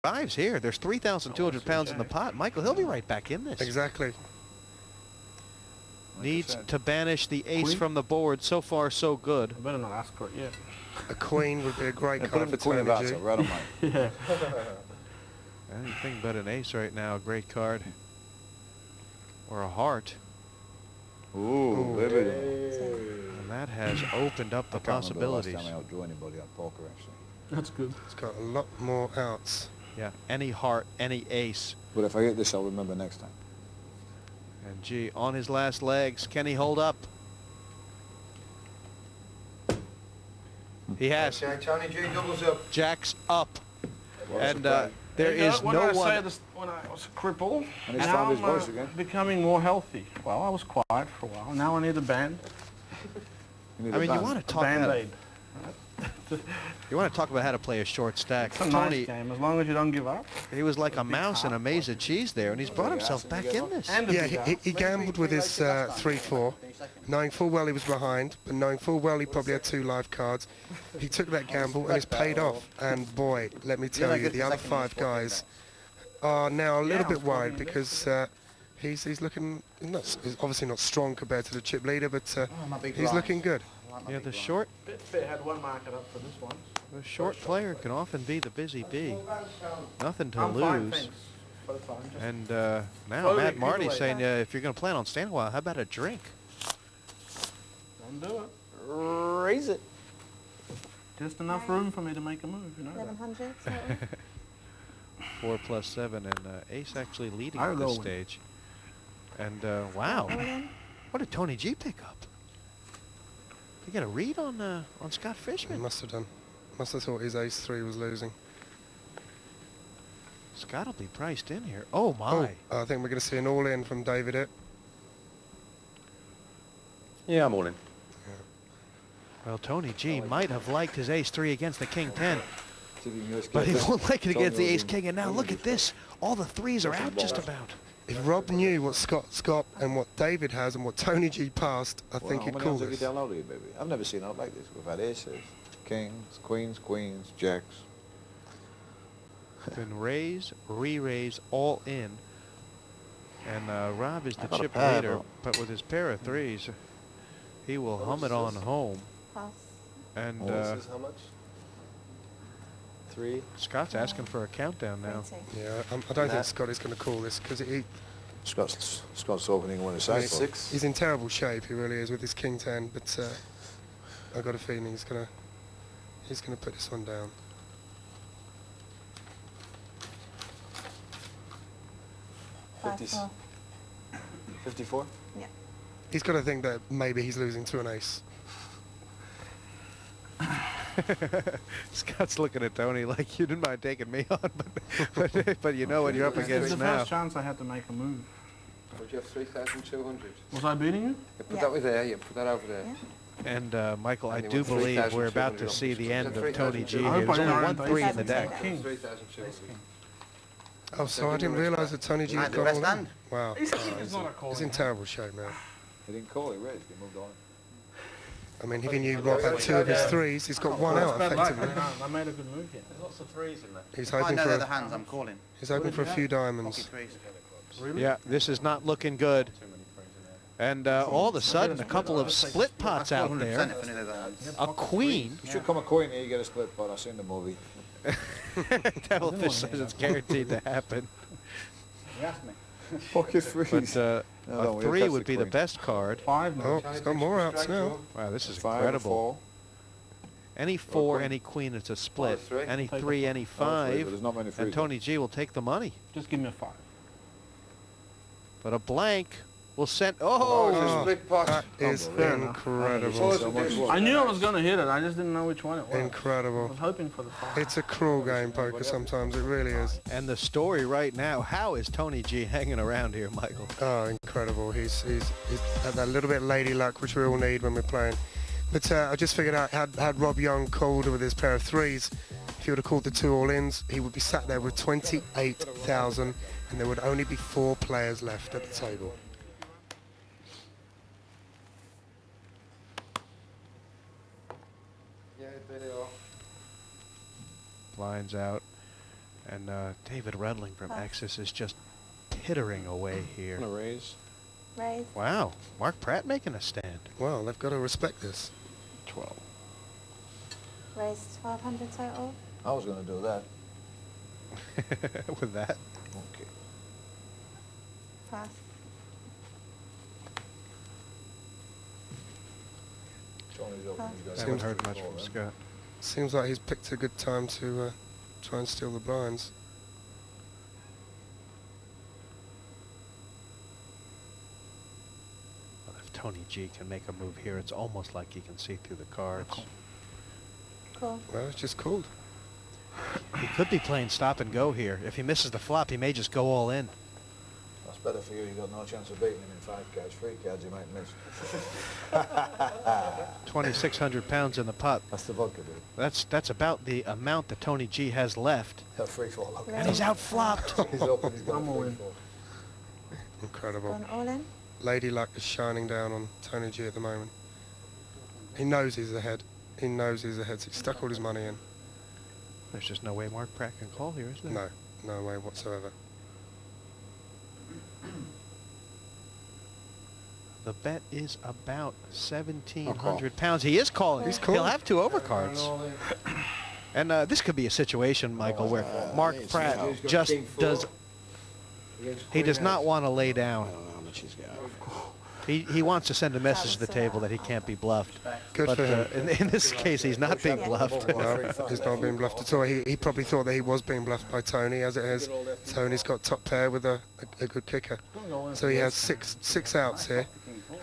survives here. There's 3,200 pounds in the pot. Michael, he'll be right back in this. Exactly. Needs to banish the ace from the board. So far, so good. I better not ask for it yet. A queen would be a great Put card him for the queen of Tony hearts, G. right on mine. Yeah. Anything but an ace right now. Great card. Or a heart. Ooh, baby. And that has opened up the possibilities. I can't remember the last time I outdrew anybody on poker, actually. That's good. It's got a lot more outs. Yeah, any heart, any ace. But if I get this, I'll remember next time. And G on his last legs. Can he hold up? He has. Okay, Tony G doubles up. Jacks up. And there You know, is what no did I say one. this, when I was crippled? And he's now found his I'm voice again. becoming more healthy. Well, I was quiet for a while. Now I need a band. You need I a mean, you band. want to A talk about Band-Aid. you want to talk about how to play a short stack. It's a Tony, nice game, as long as you don't give up. he was like a mouse in a maze of cheese there, and he's brought himself back in this. And a Yeah, big he gambled with his 3-4, knowing full well he was behind, but knowing full well he probably had 2 live cards. He took that gamble and it's paid off. And boy, let me tell you, the other 5 guys are now a little bit worried because he's looking, he's obviously not strong compared to the chip leader, but he's looking good. Yeah, the short Betfair had one market up for this one. The short player can often be the busy bee. Nothing to I'm fine, lose. thanks. For the time, just And now slowly Matt Marty's accumulate. saying, if you're going to plan on staying a while, how about a drink? don't do it. Raise it. Just enough room for me to make a move, you know. 1100. Sort of. 4 plus 7, and Ace actually leading I'll at go this with stage. And wow, All in. what did Tony G pick up? He got a read on Scott He Fishman. must have done. Must have thought his ace-3 was losing. Scott will be priced in here. Oh my! Oh, I think we're going to see an all-in from David It. Yeah, I'm all in. Well, Tony G might have liked his ace-3 against the king-10, See if you can but he escape won't like it Tony against the will be- ace-king. And now look at this. All the 3s are out just about. If Rob knew what Scott and what David has and what Tony G passed, I think How he'd many call hands have you this. downloaded, here, baby? I've never seen out like this. We've had aces, kings, queens, jacks. Been raise, re-raise, all in. And Rob is the I got a chip pair, leader, though. but with his pair of 3s, he will hum it on home. Pass. And Oh. How much? 3. Scott's asking for a countdown now. 30. Yeah, I don't Nah. think Scott is going to call this because Scott's opening one aside. 6. he's in terrible shape. He really is with his king-10. But I've got a feeling he's gonna put this one down. Five, 50s. 4. 54. Yeah. He's got to think that maybe he's losing to an ace. Scott's looking at Tony like, you didn't mind taking me on, but you know what you're up It's against the now. first chance I had to make a move. Would you have 3,200? Was I beating you? You put Yeah. that with there, you put that over there. Yeah. And Michael, I And you do want believe we're about to 3,200 see the end of Tony G. I here. hope There's I only didn't one 3 in the iron deck. King. 3,200. Oh, so I didn't realise that Tony G was the gone best all in. hand. Wow. He's not a call. He's in terrible shape now. He didn't call, he raised, he moved on. I mean, if he knew Rob had 2 of his 3s, he's got 1 out effectively. I made a good move here. There's lots of 3s in there. He's I hoping know for they're the a, hands I'm calling. he's hoping for a few diamonds. Pocket threes. Really? Yeah, this is not looking good. And all of a sudden, a couple of split pots out 100% there. if any of they're the hands. A queen. You should come a coin here, you get a split pot. I've seen the movie. Devilfish says it's guaranteed to happen. You asked me. Pocket threes. But No, a we'll 3 catch would the be the queen. best card. 5 Oh, now. he's got more outs now. Wow, this is 5 or incredible. 4. Any 4, queen. any queen, it's a split. Oh, 3. Any Take a 3, any Oh, three, but 5. there's not many And threes. Tony G will take the money. Just give me a 5. But a blank will send. Oh, it's Oh! a split pot. That is fair enough. incredible. So much work. I knew I was going to hit it. I just didn't know which one it was. I Incredible. was hoping for the 5. It's a cruel game, poker, sometimes. It really is. And the story right now, how is Tony G hanging around here, Michael? Oh, incredible. He's had that little bit of lady luck, which we all need when we're playing. But I just figured out, had Rob Young called with his pair of 3s, if he would have called the 2 all-ins, he would be sat there with 28,000, and there would only be 4 players left at the table. Yeah, there they are. Blinds out. And David Rudling from Exis is just tittering away here. Gonna raise. Raise. Wow, Mark Pratt making a stand. Well, they've got to respect this. 12. Raise 1200 total. I was gonna do that. With that. Okay. Pass. Tony's open. He's got Haven't Seems- heard much from Scott. Seems like he's picked a good time to try and steal the blinds. Well, if Tony G can make a move here, it's almost like he can see through the cards. Cool. Well, it's just called. He could be playing stop and go here. If he misses the flop, he may just go all in. That's better for you. You got no chance of beating him in 5 cards. 3 cards, you might miss. 2,600 pounds in the pot. That's the vodka, dude. That's about the amount that Tony G has left. That free fall. Okay. And he's out flopped. He's open. He's got I'm a all free in. fall. Incredible. Gone all in. Lady luck is shining down on Tony G at the moment. He knows he's ahead. He knows he's ahead, so he stuck all his money in. There's just no way Mark Pratt can call here, is there? No, no way whatsoever. The bet is about 1,700 pounds. He is calling. He's He'll calling. have 2 overcards. And this could be a situation, Michael, where Mark Pratt just does. He does not want to lay down. He wants to send a message to the table that he can't be bluffed. Good But for him. in this case, he's not being bluffed. No, he's not being bluffed at all. He probably thought that he was being bluffed by Tony, as it is. Tony's got top pair with a good kicker. So he has six outs here.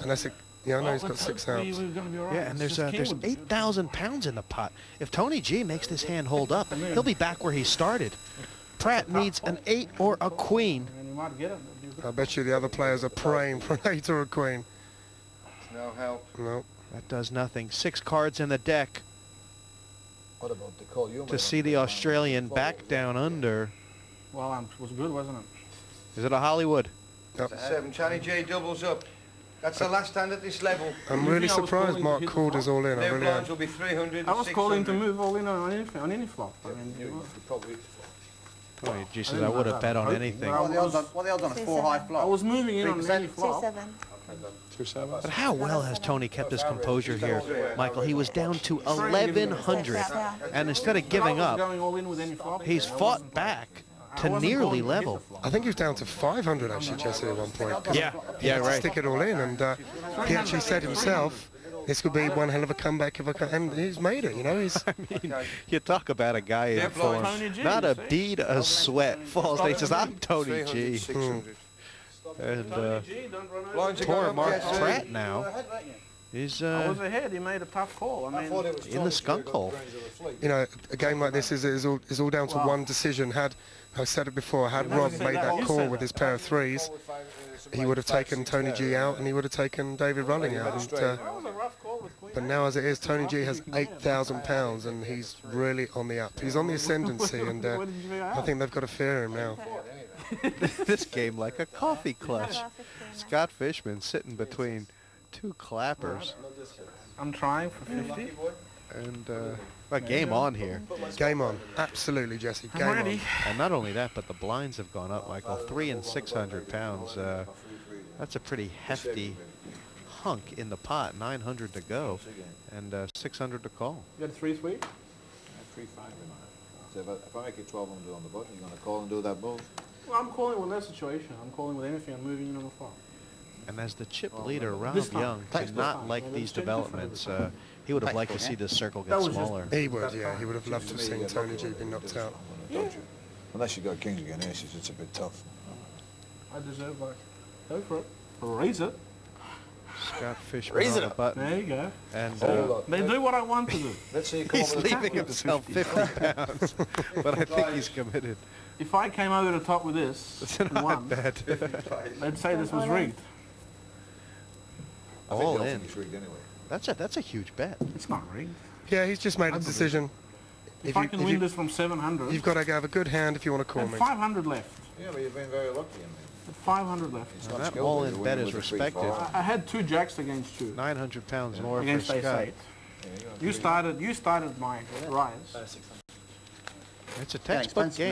And that's a, yeah, I know he's got 6 outs. Yeah, and there's 8,000 pounds in the pot. If Tony G makes this hand hold up, he'll be back where he started. Pratt needs an 8 or a queen. And you might get it. I bet you the other players are praying for an 8 or a queen. No help. No. That does nothing. 6 cards in the deck What about the call you made to on see the Australian back down under. Well, it was good, wasn't it? Is it a Hollywood? Yep. 7. Charlie J doubles up. That's the last hand at this level. I'm You really think I was surprised calling Mark to hit the called flop? us all in. I Their really blinds am. will be 300. I was calling to 600. move all in on any flop. I mean, You probably Tony G says, I would have bet on anything. Well, What are the odds on a 4 high I flop? was moving in on 3%? any flop. 2-7. But how well has Tony kept his composure here, Michael? He was down to 1,100. And instead of giving I was up, going all in with any flop. he's fought back to nearly level. I think he was down to 500 actually, Jesse, at one point. 'cause Yeah, he yeah, had to right. stick it all in, and he actually said himself, this could be one hell of a comeback if I can, and he's made it, you know. He's You talk about a guy in form. Tony G, Not a see? bead of sweat falls. He says, I'm Tony 300, G. 600. And Tony G, don't run over. Blinds are poor going up, Mark yes, Pratt now is I was ahead. He made a tough call. I mean, in the skunk hole. you know, a game like this is all down to one decision. Had I said it before, had Rob made that call with his pair of 3s, he would have taken Tony G out and he would have taken David Running out. And, that was a rough call with Queen. but now, as it is, Tony G has 8,000 pounds and he's really on the up. He's on the ascendancy, and What did you figure I out? think they've got to fear him now. This game like a coffee clutch. Scott Fishman sitting between 2 clappers. I'm trying for 50. And a game on here. Game on, absolutely, Jesse. Game I'm ready. And not only that, but the blinds have gone up, Michael. 3 and 600 pounds. That's a pretty hefty hunk in the pot. 900 to go, and 600 to call. You got 3 sweet? 3-5. So if I make it 1,200 on the button, you're going to call and do that move? Well, I'm calling with that situation. I'm calling with anything. I'm moving in on the flop. And as the chip leader, Rob This time. Young, Thanks, did this not time. like Yeah, these let's check developments. different. He would have liked to see this circle That get was just- smaller. He would, yeah. He would have loved to have seen Tony G be knocked out. Unless you got kings against aces, it's a bit tough. I deserve like, go for it. Raise it. Scott Fishman on the button. There you go. And They do what I want to do. Let's see you come he's over the leaving himself 50 pounds. But I think he's committed. If I came over the top with this It's and not won, bad. they'd say this was rigged. I think All they'll in. finish rigged anyway. That's a huge bet. It's not rigged. Yeah, he's just made a believe decision. If I can win this from 700, You've got to have a good hand if you want to call and me. 500 left. Yeah, but you've been very lucky, I mean. With 500 left. It's And not that skillful, all-in you're bet winning is with a 3-4. respected. I had 2 jacks against you. 900 pounds more Against for ace Scott. 8. You started my rise. It's a textbook game.